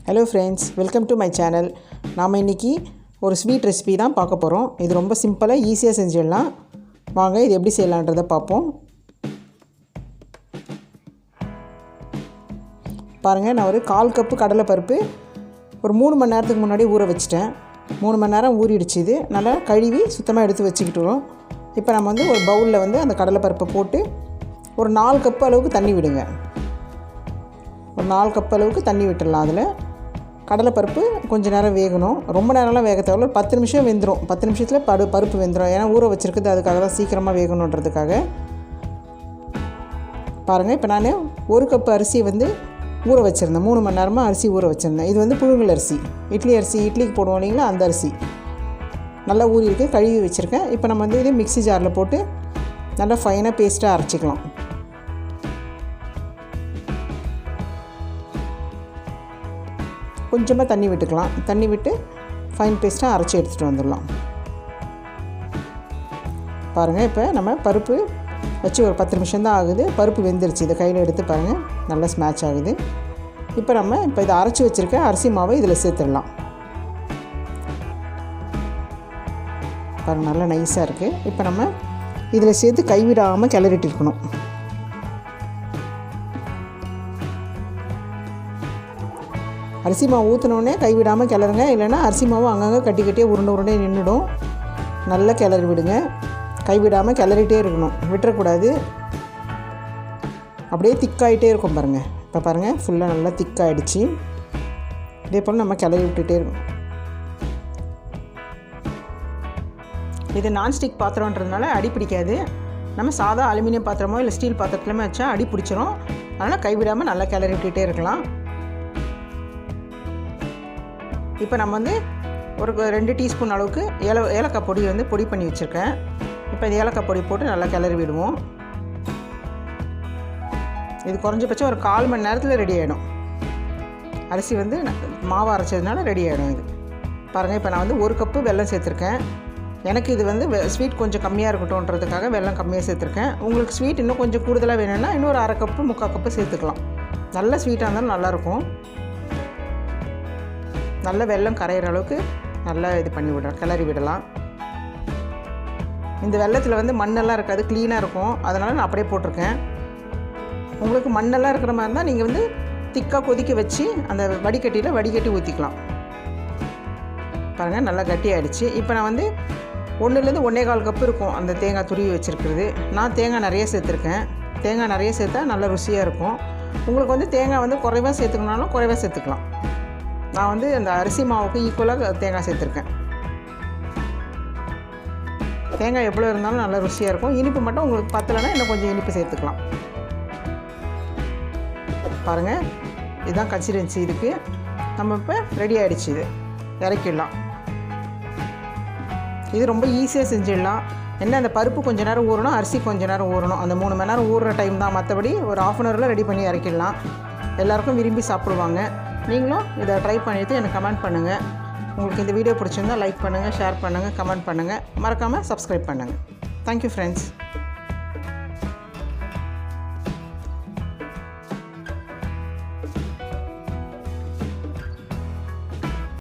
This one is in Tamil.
Hello friends, welcome to my channel. நாம இன்னைக்கு ஒரு ஸ்வீட் ரெசிபி தான் பார்க்க போறோம். இது ரொம்ப சிம்பிளா ஈஸியா செஞ்சிடலாம். வாங்க இது எப்படி செய்யலாம்ன்றதை பார்ப்போம். பாருங்க நான் ஒரு 1/4 கப் கடலை பருப்பு ஒரு 3 மணி நேரத்துக்கு முன்னாடி ஊற வச்சிட்டேன். 3 மணி நேரம் ஊறிடுச்சு இது. நல்லா கழுவி சுத்தமா எடுத்து வச்சிக்கிட்டோம். இப்போ நம்ம வந்து ஒரு பவுல்ல வந்து அந்த கடலை பருப்பை போட்டு ஒரு 4 கப் அளவுக்கு தண்ணி விடுங்க. ஒரு 4 கப் அளவுக்கு தண்ணி விட்டுறலாம். அதில் கடலைப்பருப்பு கொஞ்சம் நேரம் வேகணும். ரொம்ப நேரம்லாம் வேக தேவையில்ல. 10 நிமிஷம் வெந்துடும். 10 நிமிஷத்தில் பருப்பு வெந்துடும். ஏன்னா ஊற வச்சுருக்குது, அதுக்காக தான் சீக்கிரமாக வேகணுன்றதுக்காக. பாருங்கள், இப்போ நான் 1 கப் அரிசி வந்து ஊற வச்சுருந்தேன். 3 மணி நேரமாக அரிசி ஊற வச்சுருந்தேன். இது வந்து புழுங்கல் அரிசி, இட்லிக்கு போடுவோம் இல்லைங்களா, அந்த அரிசி. நல்லா ஊறி இருக்குது, கழுவி வச்சுருக்கேன். இப்போ நம்ம வந்து இது மிக்ஸி ஜாரில் போட்டு நல்லா ஃபைனாக பேஸ்ட்டாக அரைச்சிக்கலாம். கொஞ்சமாக தண்ணி விட்டுக்கலாம். தண்ணி விட்டு ஃபைன் பேஸ்ட்டாக அரைச்சி எடுத்துகிட்டு வந்துடலாம். பாருங்கள், இப்போ நம்ம பருப்பு வச்சு ஒரு 10 நிமிஷம் தான் ஆகுது. பருப்பு வெந்துருச்சு. இதை கையில் எடுத்து பாருங்கள், நல்லா ஸ்மேட்ச் ஆகுது. இப்போ இதை அரைச்சி வச்சுருக்க அரிசி மாவை இதில் சேர்த்துடலாம். பாருங்கள், நல்லா நைஸாக இருக்குது. இப்போ நம்ம இதில் சேர்த்து கைவிடாமல் கிளறிட்டு இருக்கணும். அரிசி மாவு ஊற்றினோடனே கைவிடாமல் கிளறுங்க. இல்லைன்னா அரிசி மாவு அங்கங்கே கட்டியே உருண்டை நின்றுடும். நல்லா கிளறி விடுங்க. கைவிடாமல் கிளறிட்டே இருக்கணும், விட்டுறக்கூடாது. அப்படியே திக்காகிட்டே இருக்கும் பாருங்கள். இப்போ பாருங்கள், ஃபுல்லாக நல்லா திக்காகிடுச்சு. இதே போல் நம்ம கிளறி விட்டுகிட்டே இருக்கணும். இது நான்ஸ்டிக் பாத்திரன்றதுனால அடி பிடிக்காது. நம்ம சாதா அலுமினியம் பாத்திரமோ இல்லை ஸ்டீல் பாத்திரத்துலையுமே வச்சா அடி பிடிச்சிரும். அதனால் கைவிடாமல் நல்லா கிளறி விட்டுகிட்டே இருக்கலாம். இப்போ நம்ம வந்து ஒரு 2 டீஸ்பூன் அளவுக்கு ஏலக்காய் பொடி வந்து பொடி பண்ணி வச்சுருக்கேன். இப்போ இந்த ஏலக்காய் பொடி போட்டு நல்லா கிளறி விடுவோம். இது குறைஞ்சபட்சம் ஒரு 1/4 மணி நேரத்தில் ரெடி ஆகிடும். அரிசி வந்து மாவு அரைச்சதுனால ரெடி ஆகிடும் இது. பாருங்கள், இப்போ நான் வந்து 1 கப்பு வெல்லம் சேர்த்துருக்கேன். எனக்கு இது வந்து ஸ்வீட் கொஞ்சம் கம்மியாக இருக்கட்டும்ன்றதுக்காக வெல்லம் கம்மியாக சேர்த்துருக்கேன். உங்களுக்கு ஸ்வீட் இன்னும் கொஞ்சம் கூடுதலாக வேணும்னா இன்னொரு 1/2 கப்பு 3/4 கப்பு சேர்த்துக்கலாம். நல்ல ஸ்வீட்டாக இருந்தாலும் நல்லாயிருக்கும். நல்ல வெல்லம் கரையிற அளவுக்கு நல்லா இது பண்ணி விடலாம், கிளறி விடலாம். இந்த வெல்லத்தில் வந்து மண்ணெல்லாம் இருக்காது, க்ளீனாக இருக்கும். அதனால் நான் அப்படியே போட்டிருக்கேன். உங்களுக்கு மண்ணெல்லாம் இருக்கிற மாதிரி இருந்தால் நீங்கள் வந்து திக்காக கொதிக்க வச்சு அந்த வடிகட்டி ஊற்றிக்கலாம். பாருங்கள், நல்லா கட்டி ஆகிடுச்சு. இப்போ நான் வந்து 1லேருந்து 1.25 கப்பு இருக்கும் அந்த தேங்காய் துருவி வச்சுருக்கிறது. நான் தேங்காய் நிறைய சேர்த்துருக்கேன். தேங்காய் நிறைய சேர்த்தா நல்லா ருசியாக இருக்கும். உங்களுக்கு வந்து தேங்காய் வந்து குறைவாக சேர்த்துக்கணுனாலும் குறைவாக சேர்த்துக்கலாம். நான் வந்து அந்த அரிசி மாவுக்கு ஈக்குவலாக தேங்காய் சேர்த்துருக்கேன். தேங்காய் எவ்வளோ இருந்தாலும் நல்லா ருசியாக இருக்கும். இனிப்பு மட்டும் உங்களுக்கு பத்தலைன்னா இன்னும் கொஞ்சம் இனிப்பு சேர்த்துக்கலாம். பாருங்கள், இதுதான் கன்சிஸ்டன்சி. இதுக்கு நம்ம இப்போ ரெடி ஆகிடுச்சு. இது இறக்கிடலாம். இது ரொம்ப ஈஸியாக செஞ்சிடலாம். என்ன, அந்த பருப்பு கொஞ்சம் நேரம் ஊறணும், அரிசி கொஞ்சம் நேரம் ஊறணும். அந்த 3 மணி நேரம் ஊறுற டைம் தான். மற்றபடி ஒரு 1/2 அன் ஹவரில் ரெடி பண்ணி இறக்கிடலாம். எல்லாேருக்கும் விரும்பி சாப்பிடுவாங்க. நீங்களும் இதை ட்ரை பண்ணிவிட்டு எனக்கு கமெண்ட் பண்ணுங்கள். உங்களுக்கு இந்த வீடியோ பிடிச்சிருந்தால் லைக் பண்ணுங்கள், ஷேர் பண்ணுங்கள், கமெண்ட் பண்ணுங்கள். மறக்காமல் சப்ஸ்கிரைப் பண்ணுங்கள். Thank you friends.